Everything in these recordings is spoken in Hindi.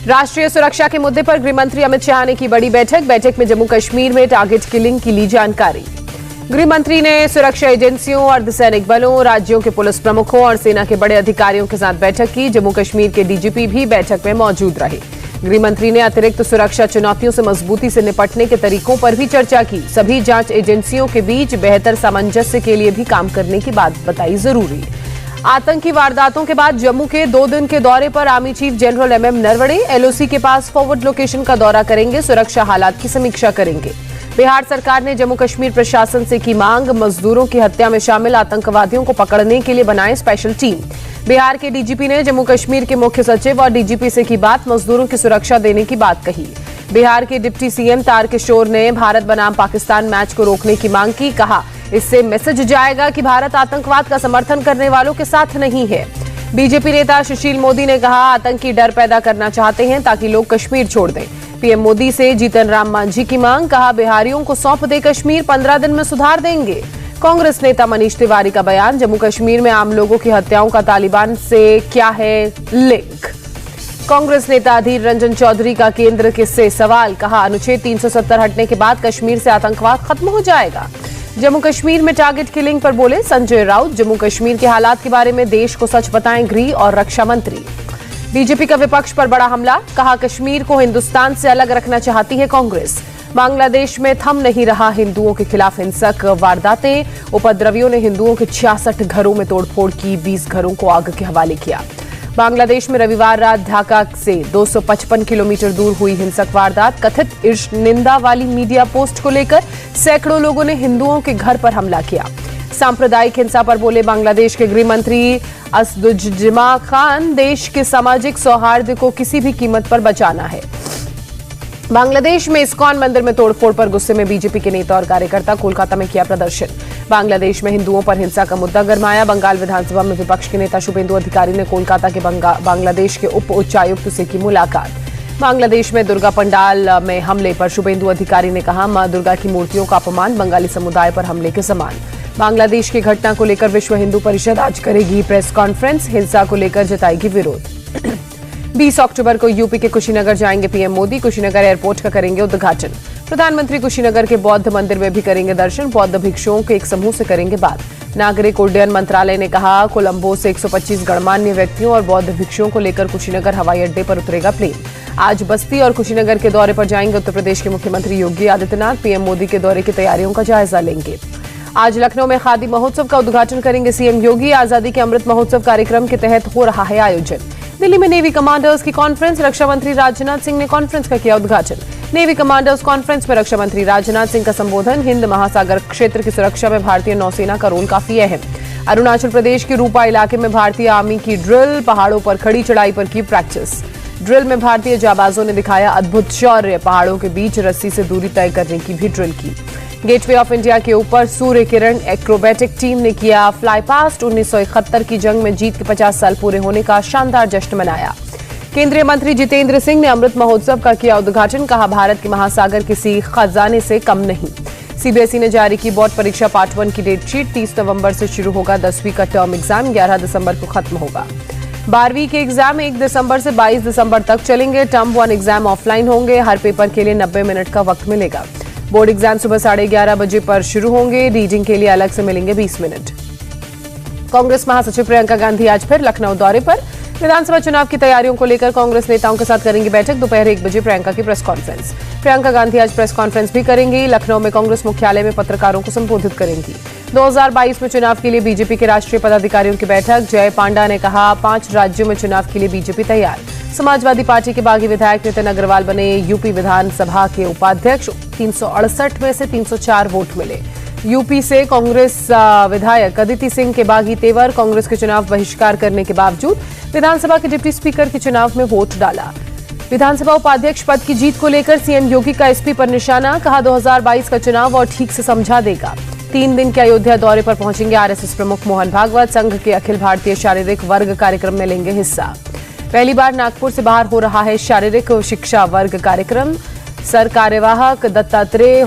राष्ट्रीय सुरक्षा के मुद्दे पर गृह मंत्री अमित शाह ने की बड़ी बैठक में जम्मू कश्मीर में टारगेट किलिंग की ली जानकारी। गृह मंत्री ने सुरक्षा एजेंसियों, अर्धसैनिक बलों, राज्यों के पुलिस प्रमुखों और सेना के बड़े अधिकारियों के साथ बैठक की। जम्मू कश्मीर के डीजीपी भी बैठक में मौजूद रहे। गृह मंत्री ने अतिरिक्त सुरक्षा चुनौतियों से मजबूती से निपटने के तरीकों पर भी चर्चा की। सभी जांच एजेंसियों के बीच बेहतर सामंजस्य के लिए भी काम करने की बात बताई जरूरी। आतंकी वारदातों के बाद जम्मू के 2 दिन के दौरे पर army chief general MM Naravane LOC के पास फॉरवर्ड लोकेशन का दौरा करेंगे, सुरक्षा हालात की समीक्षा करेंगे। बिहार सरकार ने जम्मू कश्मीर प्रशासन से की मांग, मजदूरों की हत्या में शामिल आतंकवादियों को पकड़ने के लिए बनाए स्पेशल टीम। बिहार के डीजीपी ने जम्मू कश्मीर के मुख्य सचिव और डीजीपी से की बात, मजदूरों की सुरक्षा देने की बात कही। बिहार के डिप्टी सीएम तारकिशोर ने भारत बनाम पाकिस्तान मैच को रोकने की मांग की। कहा, इससे मैसेज जाएगा कि भारत आतंकवाद का समर्थन करने वालों के साथ नहीं है। बीजेपी नेता सुशील मोदी ने कहा, आतंकी डर पैदा करना चाहते हैं ताकि लोग कश्मीर छोड़ दें। पीएम मोदी से जीतन राम मांझी की मांग। कहा, बिहारियों को सौंप दे कश्मीर, 15 दिन में सुधार देंगे। कांग्रेस नेता मनीष तिवारी का बयान, जम्मू कश्मीर में आम लोगों की हत्याओं का तालिबान से क्या है लिंक। कांग्रेस नेता अधीर रंजन चौधरी का केंद्र से सवाल। कहा, अनुच्छेद 370 हटने के बाद कश्मीर से आतंकवाद खत्म हो जाएगा। जम्मू कश्मीर में टारगेट किलिंग पर बोले संजय राउत, जम्मू कश्मीर के हालात के बारे में देश को सच बताएं गृह और रक्षा मंत्री। बीजेपी का विपक्ष पर बड़ा हमला। कहा, कश्मीर को हिंदुस्तान से अलग रखना चाहती है कांग्रेस। बांग्लादेश में थम नहीं रहा हिंदुओं के खिलाफ हिंसक वारदातें। उपद्रवियों ने हिंदुओं के 66 घरों में तोड़फोड़ की, 20 घरों को आग के हवाले किया। बांग्लादेश में रविवार रात ढाका से 255 किलोमीटर दूर हुई हिंसक वारदात। कथित ईर्ष निंदा वाली मीडिया पोस्ट को लेकर सैकड़ों लोगों ने हिंदुओं के घर पर हमला किया। सांप्रदायिक हिंसा पर बोले बांग्लादेश के गृह मंत्री असदुज्जमा खान, देश के सामाजिक सौहार्द को किसी भी कीमत पर बचाना है। बांग्लादेश में इस्कॉन मंदिर में तोड़फोड़ पर गुस्से में बीजेपी के नेता और कार्यकर्ता कोलकाता में किया प्रदर्शन। बांग्लादेश में हिंदुओं पर हिंसा का मुद्दा गरमाया। बंगाल विधानसभा में विपक्ष के नेता शुभेंदु अधिकारी ने कोलकाता के बांग्लादेश के उप उच्चायुक्त से की मुलाकात। बांग्लादेश में दुर्गा पंडाल में हमले पर शुभेंदु अधिकारी ने कहा, मां दुर्गा की मूर्तियों का अपमान बंगाली समुदाय पर हमले के समान। बांग्लादेश की घटना को लेकर विश्व हिंदू परिषद आज करेगी प्रेस कॉन्फ्रेंस, हिंसा को लेकर जताएगी विरोध। 20 अक्टूबर को यूपी के कुशीनगर जाएंगे पीएम मोदी, कुशीनगर एयरपोर्ट का करेंगे उद्घाटन। प्रधानमंत्री कुशीनगर के बौद्ध मंदिर में भी करेंगे दर्शन, बौद्ध भिक्षुओं के एक समूह से करेंगे बात। नागरिक उड्डयन मंत्रालय ने कहा, कोलंबो से 125 गणमान्य व्यक्तियों और बौद्ध भिक्षुओं को लेकर कुशीनगर हवाई अड्डे पर उतरेगा प्लेन। आज बस्ती और कुशीनगर के दौरे पर जाएंगे उत्तर प्रदेश के मुख्यमंत्री योगी आदित्यनाथ, पीएम मोदी के दौरे की तैयारियों का जायजा लेंगे। आज लखनऊ में खादी महोत्सव का उद्घाटन करेंगे सीएम योगी। आजादी के अमृत महोत्सव कार्यक्रम के तहत हो रहा है आयोजन। दिल्ली में नेवी कमांडर्स की कॉन्फ्रेंस, रक्षा मंत्री राजनाथ सिंह ने कॉन्फ्रेंस का किया उद्घाटन। नेवी कमांडर्स कॉन्फ्रेंस में रक्षा मंत्री राजनाथ सिंह का संबोधन। हिंद महासागर क्षेत्र की सुरक्षा में भारतीय नौसेना का रोल काफी अहम। अरुणाचल प्रदेश के रूपा इलाके में भारतीय आर्मी की ड्रिल, पहाड़ों पर खड़ी चढ़ाई पर की प्रैक्टिस। ड्रिल में भारतीय जाबाजों ने दिखाया अद्भुत शौर्य, पहाड़ों के बीच रस्सी से दूरी तय करने की भी ड्रिल की। गेटवे ऑफ इंडिया के ऊपर सूर्य किरण एक्रोबैटिक टीम ने किया फ्लाई पास्ट। 1971 की जंग में जीत के 50 साल पूरे होने का शानदार जश्न मनाया। केंद्रीय मंत्री जितेंद्र सिंह ने अमृत महोत्सव का किया उद्घाटन। कहा, भारत के महासागर किसी खजाने से कम नहीं। सीबीएसई ने जारी की बोर्ड परीक्षा पार्ट 1 की डेटशीट। 30 नवंबर से शुरू होगा 10वीं का टर्म एग्जाम, 11 दिसंबर को खत्म होगा। 12वीं के एग्जाम 1 दिसंबर से 22 दिसंबर तक चलेंगे। टर्म 1 एग्जाम ऑफलाइन होंगे। हर पेपर के लिए 90 मिनट का वक्त मिलेगा। बोर्ड एग्जाम सुबह 11:30 बजे पर शुरू होंगे। रीडिंग के लिए अलग से मिलेंगे 20 मिनट। कांग्रेस महासचिव प्रियंका गांधी आज फिर लखनऊ दौरे पर। विधानसभा चुनाव की तैयारियों को लेकर कांग्रेस नेताओं के साथ करेंगी बैठक। दोपहर 1 बजे प्रियंका की प्रेस कॉन्फ्रेंस। प्रियंका गांधी आज प्रेस कॉन्फ्रेंस भी करेंगी। लखनऊ में कांग्रेस मुख्यालय में पत्रकारों को संबोधित करेंगी। 2022 में चुनाव के लिए बीजेपी के राष्ट्रीय पदाधिकारियों की बैठक। जय पांडा ने कहा, 5 राज्यों में चुनाव के लिए बीजेपी तैयार। समाजवादी पार्टी के बागी विधायक नितिन अग्रवाल बने यूपी विधानसभा के उपाध्यक्ष। 368 में से 304 वोट मिले। यूपी से कांग्रेस विधायक अदिति सिंह के बागी तेवर, कांग्रेस के चुनाव बहिष्कार करने के बावजूद विधानसभा के डिप्टी स्पीकर के चुनाव में वोट डाला। विधानसभा उपाध्यक्ष पद की जीत को लेकर सीएम योगी का एसपी पर निशाना। कहा, 2022 का चुनाव और ठीक से समझा देगा। 3 दिन के अयोध्या दौरे पर पहुंचेंगे आरएसएस प्रमुख मोहन भागवत। संघ के अखिल भारतीय शारीरिक वर्ग कार्यक्रम में लेंगे हिस्सा। पहली बार नागपुर से बाहर हो रहा है शारीरिक शिक्षा वर्ग कार्यक्रम। सर कार्यवाहक दत्तात्रेय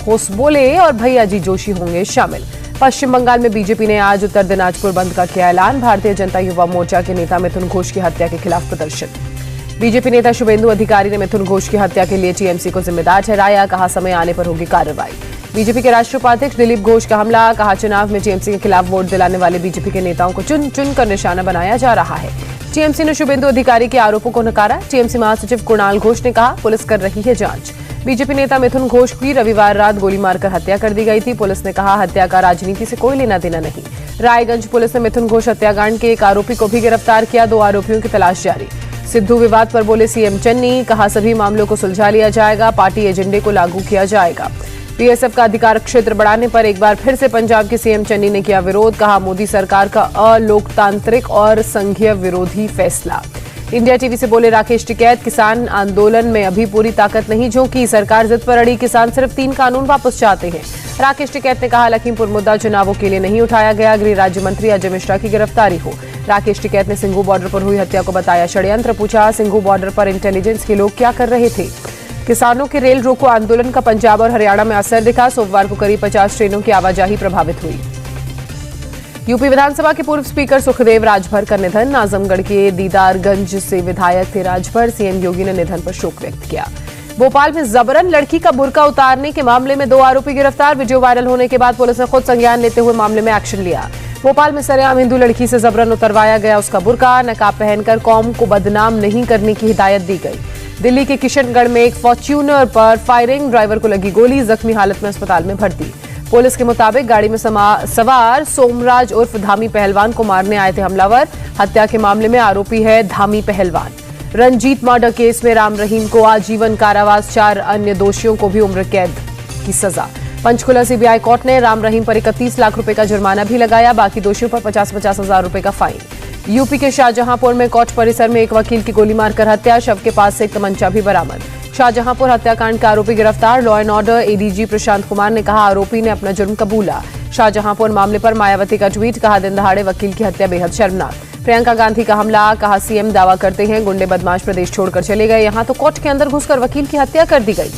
होसबोले और भैयाजी जोशी होंगे शामिल। पश्चिम बंगाल में बीजेपी ने आज उत्तर दिनाजपुर बंद का किया ऐलान। भारतीय जनता युवा मोर्चा के नेता मिथुन घोष की हत्या के खिलाफ प्रदर्शन। बीजेपी नेता शुभेंदु अधिकारी ने मिथुन घोष की हत्या के लिए टीएमसी को जिम्मेदार ठहराया, कहा समय आने पर होगी कार्रवाई। बीजेपी के राष्ट्रीय उपाध्यक्ष दिलीप घोष का हमला, कहा चुनाव में टीएमसी के खिलाफ वोट दिलाने वाले बीजेपी के नेताओं को चुन चुन कर निशाना बनाया जा रहा है। टीएमसी ने शुभेंदु अधिकारी के आरोपों को नकारा। टीएमसी महासचिव कुणाल घोष ने कहा पुलिस कर रही है जांच। बीजेपी नेता मिथुन घोष की रविवार रात गोली मारकर हत्या कर दी गई थी। पुलिस ने कहा हत्या का राजनीति से कोई लेना देना नहीं। रायगंज पुलिस ने मिथुन घोष हत्याकांड के एक आरोपी को भी गिरफ्तार किया। 2 आरोपियों की तलाश जारी। सिद्धू विवाद पर बोले सीएम चन्नी, कहा सभी मामलों को सुलझा लिया जाएगा, पार्टी एजेंडे को लागू किया जाएगा। बीएसएफ का अधिकार क्षेत्र बढ़ाने पर एक बार फिर से पंजाब के सीएम चन्नी ने किया विरोध, कहा मोदी सरकार का अलोकतांत्रिक और संघीय विरोधी फैसला। इंडिया टीवी से बोले राकेश टिकैत, किसान आंदोलन में अभी पूरी ताकत नहीं झोंकी, सरकार जिद पर अड़ी, किसान सिर्फ 3 कानून वापस चाहते हैं। राकेश टिकैत ने कहा लखीमपुर मुद्दा चुनावों के लिए नहीं उठाया गया, गृह राज्य मंत्री अजय मिश्रा की गिरफ्तारी हो। राकेश टिकैत ने सिंघू बॉर्डर पर हुई हत्या को बताया षड्यंत्र, पूछा सिंघू बॉर्डर पर इंटेलिजेंस के लोग क्या कर रहे थे। किसानों के रेल रोको आंदोलन का पंजाब और हरियाणा में असर दिखा, सोमवार को करीब 50 ट्रेनों की आवाजाही प्रभावित हुई। यूपी विधानसभा के पूर्व स्पीकर सुखदेव राजभर का निधन, आजमगढ़ के दीदारगंज से विधायक थे राजभर। सीएम योगी ने निधन पर शोक व्यक्त किया। भोपाल में जबरन लड़की का बुर्का उतारने के मामले में 2 आरोपी गिरफ्तार। वीडियो वायरल होने के बाद पुलिस ने खुद संज्ञान लेते हुए मामले में एक्शन लिया। भोपाल में सरेआम हिंदू लड़की से जबरन उतरवाया गया उसका बुर्का, नकाब पहनकर कौम को बदनाम नहीं करने की हिदायत दी गई। दिल्ली के किशनगढ़ में एक फॉर्च्यूनर पर फायरिंग, ड्राइवर को लगी गोली, जख्मी हालत में अस्पताल में भर्ती। पुलिस के मुताबिक गाड़ी में सवार सोमराज उर्फ धामी पहलवान को मारने आए थे हमलावर। हत्या के मामले में आरोपी है धामी पहलवान। रंजीत मर्डर केस में राम रहीम को आजीवन कारावास, 4 अन्य दोषियों को भी उम्र कैद की सजा। पंचकुला सीबीआई कोर्ट ने राम रहीम पर 31 लाख रुपए का जुर्माना भी लगाया, बाकी दोषियों पर 50-50 हजार रुपए का फाइन। यूपी के शाहजहांपुर में कोर्ट परिसर में एक वकील की गोली मारकर हत्या, शव के पास से एक तमंचा भी बरामद। शाहजहांपुर हत्याकांड का आरोपी गिरफ्तार, law and order ADG Prashant Kumar ने कहा आरोपी ने अपना जुर्म कबूला। शाहजहांपुर मामले पर मायावती का ट्वीट, कहा दिन दहाड़े वकील की हत्या बेहद शर्मनाक। प्रियंका गांधी का हमला, कहा सीएम दावा करते हैं गुंडे बदमाश प्रदेश छोड़कर चले गए, यहां तो कोर्ट के अंदर घुसकर वकील की हत्या कर दी गई।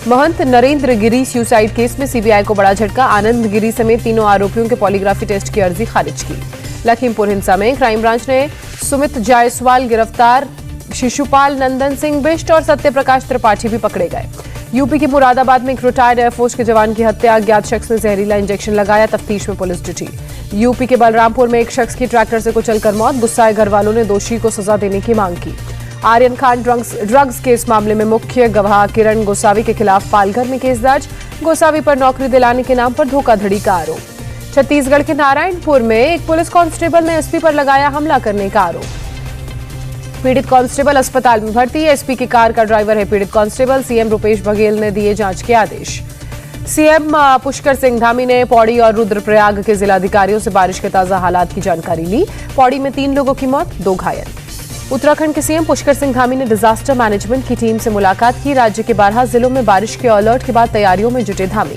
महंत नरेंद्र गिरी सुसाइड केस में सीबीआई को बड़ा झटका, आनंद गिरी समेत 3 आरोपियों के पॉलीग्राफी टेस्ट की अर्जी खारिज की। लखीमपुर हिंसा में क्राइम ब्रांच ने सुमित जायसवाल गिरफ्तार, शिशुपाल नंदन सिंह बिष्ट और सत्यप्रकाश त्रिपाठी भी पकड़े गए। यूपी के मुरादाबाद में एक रिटायर्ड एयरफोर्स के जवान की हत्या, अज्ञात शख्स ने जहरीला इंजेक्शन लगाया, तफ्तीश में पुलिस जुटी। यूपी के बलरामपुर में एक शख्स की ट्रैक्टर से कुचलकर मौत, गुस्साए घर वालों ने दोषी को सजा देने की मांग की। आर्यन खान ड्रग्स केस मामले में मुख्य गवाह किरण गोसावी के खिलाफ पालघर में केस दर्ज, गोसावी पर नौकरी दिलाने के नाम पर धोखाधड़ी का आरोप। छत्तीसगढ़ के नारायणपुर में एक पुलिस कांस्टेबल ने एसपी पर लगाया हमला करने का आरोप। पीड़ित कांस्टेबल अस्पताल में भर्ती, एसपी की कार का ड्राइवर है पीड़ित कांस्टेबल। सीएम भूपेश बघेल ने दिए जांच के आदेश। सीएम पुष्कर सिंह धामी ने पौड़ी और रुद्रप्रयाग के जिलाधिकारियों से बारिश के ताजा हालात की जानकारी ली। पौड़ी में 3 लोगों की मौत, 2 घायल। उत्तराखंड के सीएम पुष्कर सिंह धामी ने डिजास्टर मैनेजमेंट की टीम से मुलाकात की। राज्य के 12 जिलों में बारिश के अलर्ट के बाद तैयारियों में जुटे धामी।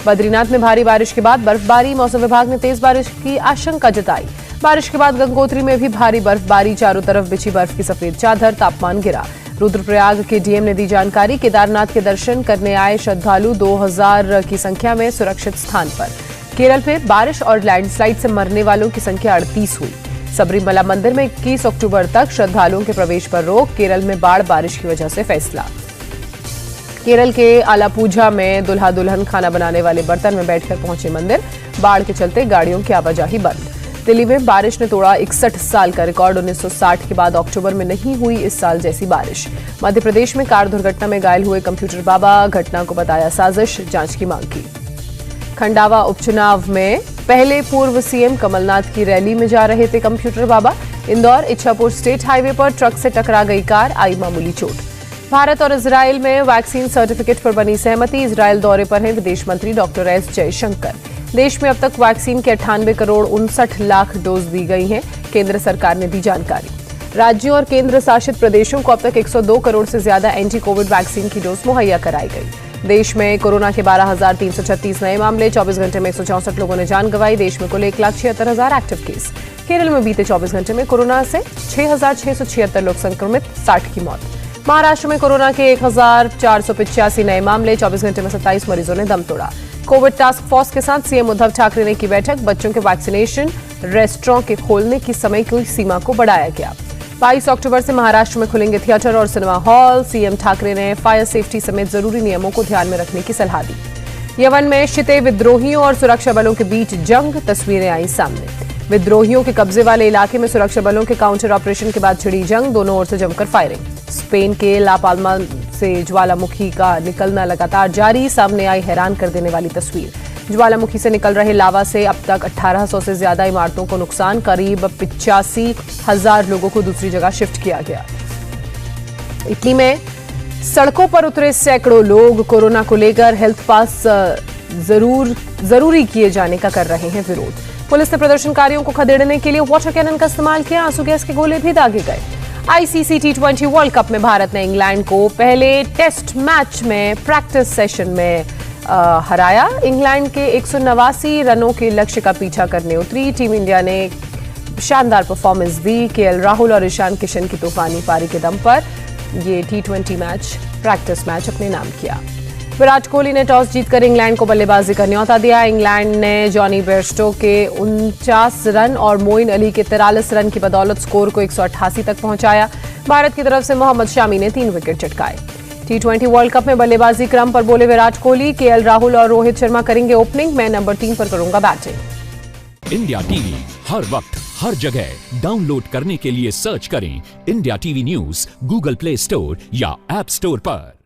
बद्रीनाथ में भारी बारिश के बाद बर्फबारी, मौसम विभाग ने तेज बारिश की आशंका जताई। बारिश के बाद गंगोत्री में भी भारी बर्फबारी, चारों तरफ बिछी बर्फ की सफेद चादर, तापमान गिरा। रुद्रप्रयाग के डीएम ने दी जानकारी, केदारनाथ के दर्शन करने आए श्रद्धालु 2000 की संख्या में सुरक्षित स्थान पर। केरल में बारिश और लैंडस्लाइड से मरने वालों की संख्या 38 हुई। सबरीमला मंदिर में 21 अक्टूबर तक श्रद्धालुओं के प्रवेश पर रोक, केरल में बाढ़ बारिश की वजह से फैसला। केरल के आलापूझा में दुल्हा दुल्हन खाना बनाने वाले बर्तन में बैठकर पहुंचे मंदिर, बाढ़ के चलते गाड़ियों की आवाजाही बंद। दिल्ली में बारिश ने तोड़ा 61 साल का रिकॉर्ड, 1960 के बाद अक्टूबर में नहीं हुई इस साल जैसी बारिश। मध्य प्रदेश में कार दुर्घटना में घायल हुए कंप्यूटर बाबा, घटना को बताया साजिश, जांच की मांग की। खंडावा उपचुनाव में पहले पूर्व सीएम कमलनाथ की रैली में जा रहे थे कंप्यूटर बाबा। इंदौर इच्छापुर स्टेट हाईवे पर ट्रक से टकरा गई कार, आई मामूली चोट। भारत और इजरायल में वैक्सीन सर्टिफिकेट पर बनी सहमति, इजरायल दौरे पर हैं विदेश मंत्री डॉक्टर एस जयशंकर। देश में अब तक वैक्सीन के 98 करोड़ 59 लाख डोज दी गई हैं, केंद्र सरकार ने दी जानकारी। राज्यों और केंद्र शासित प्रदेशों को अब तक 102 करोड़ से ज्यादा एंटी कोविड वैक्सीन की डोज मुहैया कराई गई। देश में कोरोना के 12,336 नए मामले, 24 घंटे में 164 लोगों ने जान गंवाई। देश में कुल 1,76,000 एक्टिव केस। केरल में बीते 24 घंटे में कोरोना से 6,676 लोग संक्रमित, 60 की मौत। महाराष्ट्र में कोरोना के 1,485 नए मामले, 24 घंटे में 27 मरीजों ने दम तोड़ा। कोविड टास्क फोर्स के साथ सीएम उद्धव ठाकरे ने की बैठक, बच्चों के वैक्सीनेशन, रेस्टोरेंट के खोलने की समय की सीमा को बढ़ाया गया। 22 अक्टूबर से महाराष्ट्र में खुलेंगे थिएटर और सिनेमा हॉल। सीएम ठाकरे ने फायर सेफ्टी समेत जरूरी नियमों को ध्यान में रखने की सलाह दी। यमन में शिते विद्रोहियों और सुरक्षा बलों के बीच जंग, तस्वीरें आई सामने। विद्रोहियों के कब्जे वाले इलाके में सुरक्षा बलों के काउंटर ऑपरेशन के बाद छिड़ी जंग, दोनों ओर से जमकर फायरिंग। स्पेन के ला पाल्मा से ज्वालामुखी का निकलना लगातार जारी, सामने आई हैरान कर देने वाली तस्वीर। ज्वालामुखी से निकल रहे लावा से अब तक 1800 से ज्यादा इमारतों को नुकसान, करीब 85,000 लोगों को दूसरी जगह शिफ्ट किया गया। इटली में सड़कों पर उतरे सैकड़ों लोग कोरोना को लेकर हेल्थ पास जरूरी किए जाने का कर रहे हैं विरोध। पुलिस ने प्रदर्शनकारियों को खदेड़ने के लिए वाटर कैनन का इस्तेमाल किया, आंसू गैस के गोले भी दागे गए। आईसीसी T20 वर्ल्ड कप में भारत ने इंग्लैंड को पहले टेस्ट मैच में प्रैक्टिस सेशन में हराया। इंग्लैंड के 189 रनों के लक्ष्य का पीछा करने उतरी टीम इंडिया ने शानदार परफॉर्मेंस दी। केएल राहुल और ईशान किशन की तूफानी पारी के दम पर ये T20 मैच प्रैक्टिस मैच अपने नाम किया। विराट कोहली ने टॉस जीतकर इंग्लैंड को बल्लेबाजी का न्योता दिया। इंग्लैंड ने जॉनी बेयरस्टो के 49 रन और मोइन अली के 43 रन की बदौलत स्कोर को 188 तक पहुंचाया। भारत की तरफ से मोहम्मद शामी ने 3 विकेट चटकाए। T20 वर्ल्ड कप में बल्लेबाजी क्रम पर बोले विराट कोहली, केएल राहुल और रोहित शर्मा करेंगे ओपनिंग, मैं नंबर 3 पर करूंगा बैटिंग। इंडिया टीवी हर वक्त हर जगह डाउनलोड करने के लिए सर्च करें India TV news Google play store या ऐप स्टोर पर।